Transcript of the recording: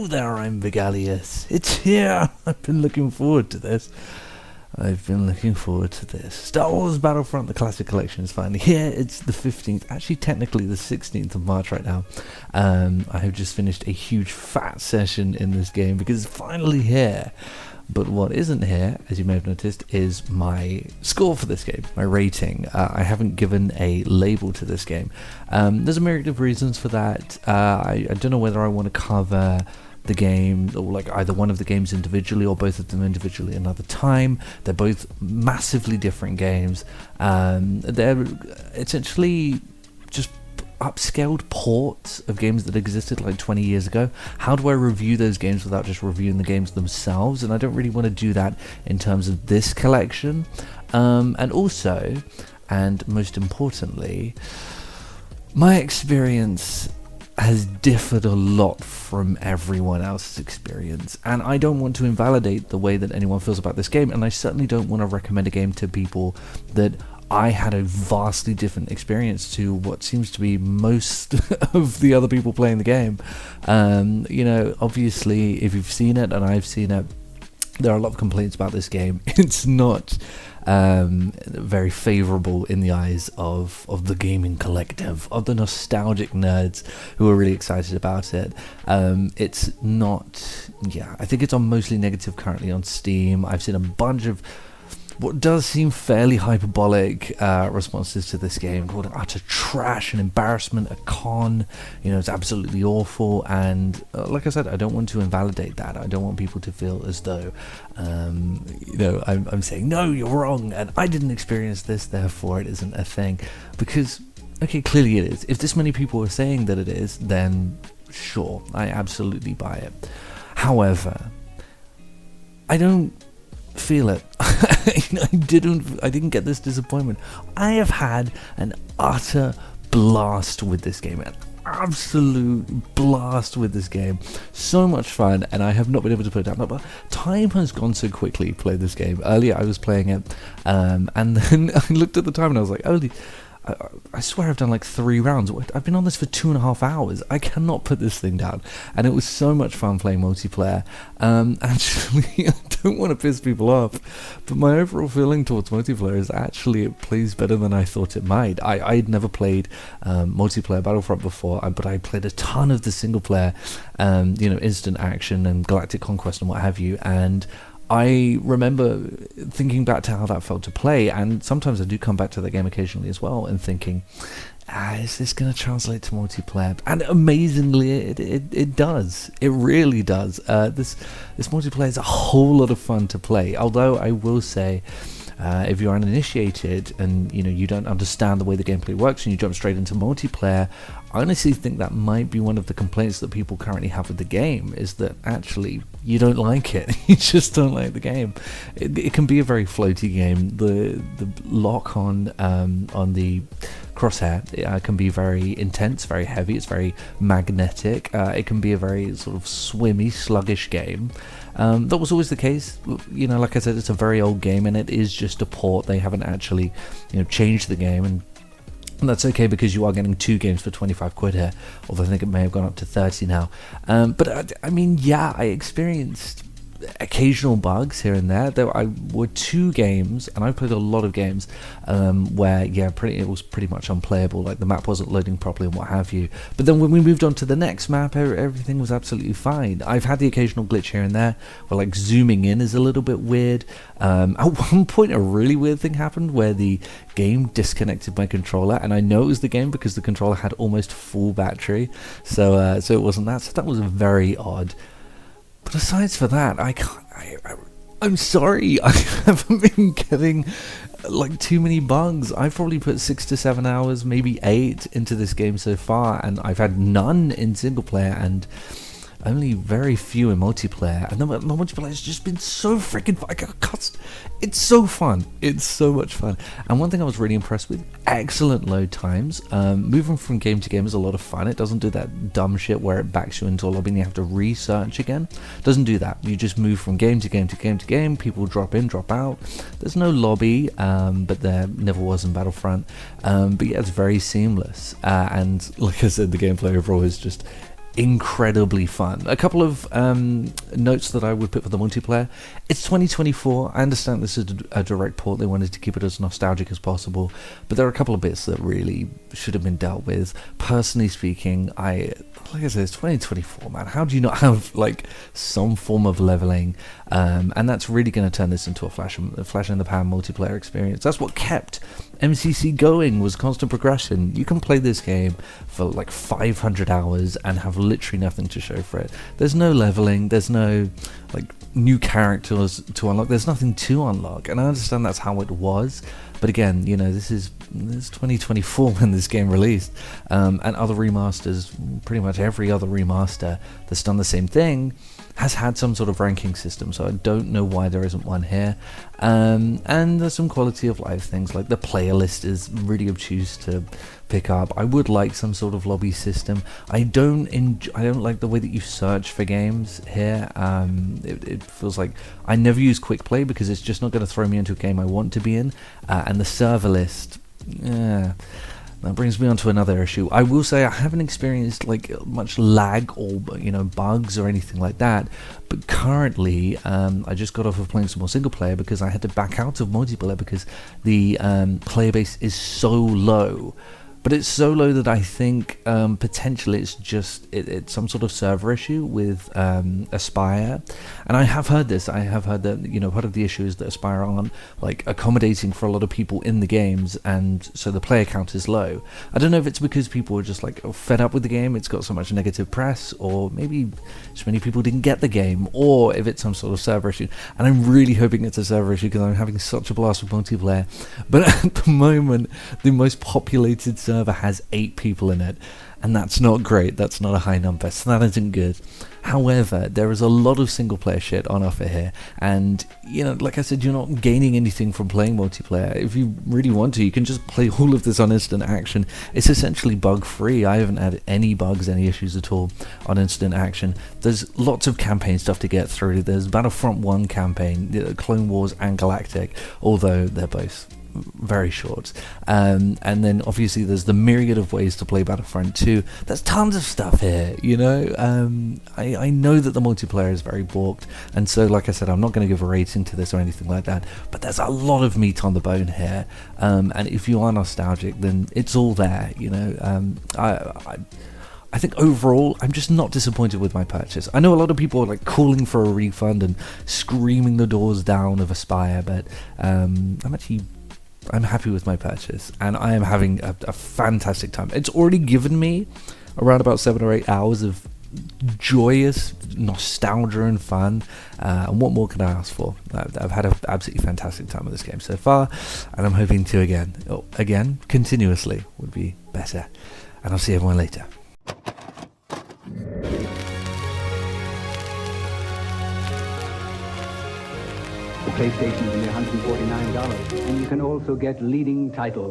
Hello there, I'm Vigalius. It's here. I've been looking forward to this. Star Wars Battlefront, the Classic Collection is finally here. It's the 15th, actually technically the 16th of March right now. I have just finished a huge fat session in this game because it's finally here. But what isn't here, as you may have noticed, is my score for this game, my rating. I haven't given a label to this game. There's a myriad of reasons for that. I don't know whether I want to cover the game, or like either one of the games individually or both of them individually another time. They're both massively different games. They're essentially just upscaled ports of games that existed like 20 years ago. How do I review those games without just reviewing the games themselves? And I don't really want to do that in terms of this collection. And also, and most importantly, my experience has differed a lot from everyone else's experience, and I don't want to invalidate the way that anyone feels about this game, and I certainly don't want to recommend a game to people that I had a vastly different experience to what seems to be most of the other people playing the game. You know, obviously, if you've seen it, and I've seen it, there are a lot of complaints about this game. It's not very favourable in the eyes of the gaming collective, of the nostalgic nerds who are really excited about it. It's not, I think it's on mostly negative currently on Steam. I've seen a bunch of what does seem fairly hyperbolic responses to this game, called it utter trash, an embarrassment, a con. You know, it's absolutely awful. And like I said, I don't want to invalidate that. I don't want people to feel as though, you know, I'm saying, no, you're wrong, and I didn't experience this, therefore it isn't a thing. Because, okay, clearly it is. If this many people are saying that it is, then sure, I absolutely buy it. However, I don't feel it. I didn't get this disappointment. I have had an utter blast with this game, an absolute blast with this game. So much fun, and I have not been able to put it down. But time has gone so quickly to play this game. Earlier I was playing it, and then I looked at the time and I was like, holy, I swear I've done like 3 rounds. I've been on this for 2.5 hours. I cannot put this thing down. And it was so much fun playing multiplayer. Actually, I don't want to piss people off, but my overall feeling towards multiplayer is actually it plays better than I thought it might. I'd never played multiplayer Battlefront before, but I played a ton of the single player, you know, instant action and galactic conquest and what have you, and I remember thinking back to how that felt to play, and sometimes I do come back to the game occasionally as well and thinking, is this going to translate to multiplayer? And amazingly, it does. It really does. This multiplayer is a whole lot of fun to play, although I will say, if you're uninitiated and you don't understand the way the gameplay works and you jump straight into multiplayer, I honestly think that might be one of the complaints that people currently have with the game, is that actually you don't like it. You just don't like the game. It can be a very floaty game. The lock on the crosshair can be very intense, very heavy. It's very magnetic. It can be a very sort of swimmy, sluggish game. That was always the case. You know, like I said, it's a very old game and it is just a port. They haven't actually, changed the game, and that's okay because you are getting 2 games for 25 quid here, although I think it may have gone up to 30 now. But I mean, I experienced occasional bugs here and there. There were 2 games, and I played a lot of games where it was pretty much unplayable, like the map wasn't loading properly and what have you. But then when we moved on to the next map, everything was absolutely fine. I've had the occasional glitch here and there where like zooming in is a little bit weird. At one point a really weird thing happened where the game disconnected my controller, and I know it was the game because the controller had almost full battery, so it wasn't that. So that was very odd. But aside from that, I'm sorry, I haven't been getting like too many bugs. I've probably put 6 to 7 hours, maybe 8 into this game so far, and I've had none in single player and only very few in multiplayer. And the multiplayer has just been so freaking fun. It's so fun. It's so much fun. And one thing I was really impressed with, excellent load times. Moving from game to game is a lot of fun. It doesn't do that dumb shit where it backs you into a lobby and you have to research again. It doesn't do that. You just move from game to game to game to game. People drop in, drop out. There's no lobby, but there never was in Battlefront. But yeah, it's very seamless. And like I said, the gameplay overall is just incredibly fun. A couple of notes that I would put for the multiplayer. It's 2024. I understand this is a direct port. They wanted to keep it as nostalgic as possible, but there are a couple of bits that really should have been dealt with. Personally speaking, like I said, it's 2024, man. How do you not have like some form of leveling? And that's really going to turn this into a flash in the pan multiplayer experience. That's what kept MCC going, was constant progression. You can play this game for like 500 hours and have literally nothing to show for it. There's no leveling, there's no like new characters to unlock, there's nothing to unlock, and I understand that's how it was, but again, you know, this is 2024 when this game released, and other remasters, pretty much every other remaster that's done the same thing has had some sort of ranking system, so I don't know why there isn't one here. And there's some quality of life things, like the playlist is really obtuse to pick up. I would like some sort of lobby system. I don't like the way that you search for games here. It feels like I never use quick play because it's just not going to throw me into a game I want to be in, and the server list, yeah. That brings me on to another issue. I will say I haven't experienced like much lag or, you know, bugs or anything like that, but currently I just got off of playing some more single player because I had to back out of multiplayer because the player base is so low. But it's so low that I think potentially it's just it's some sort of server issue with Aspire, and I have heard this. I have heard that, you know, part of the issue is that Aspire aren't like accommodating for a lot of people in the games, and so the player count is low. I don't know if it's because people are just like fed up with the game. It's got so much negative press, or maybe so many people didn't get the game, or if it's some sort of server issue. And I'm really hoping it's a server issue because I'm having such a blast with multiplayer. But at the moment, the most populated server has 8 people in it, and that's not great. That's not a high number, so that isn't good. However, there is a lot of single player shit on offer here, and, you know, like I said, you're not gaining anything from playing multiplayer. If you really want to, you can just play all of this on instant action. It's essentially bug free. I haven't had any bugs, any issues at all on instant action. There's lots of campaign stuff to get through. There's Battlefront 1 campaign, Clone Wars and Galactic, although they're both very short, and then obviously there's the myriad of ways to play Battlefront 2. There's tons of stuff here, you know. I know that the multiplayer is very balked, and so, like I said, I'm not going to give a rating to this or anything like that, but there's a lot of meat on the bone here, and if you are nostalgic, then it's all there, you know. I think overall, I'm just not disappointed with my purchase. I know a lot of people are like calling for a refund and screaming the doors down of Aspire, but I'm happy with my purchase, and I am having a fantastic time. It's already given me around about 7 or 8 hours of joyous nostalgia and fun, and what more can I ask for? I've had an absolutely fantastic time with this game so far, and I'm hoping to again, continuously would be better. And I'll see everyone later. The PlayStation is only $149, and you can also get leading titles.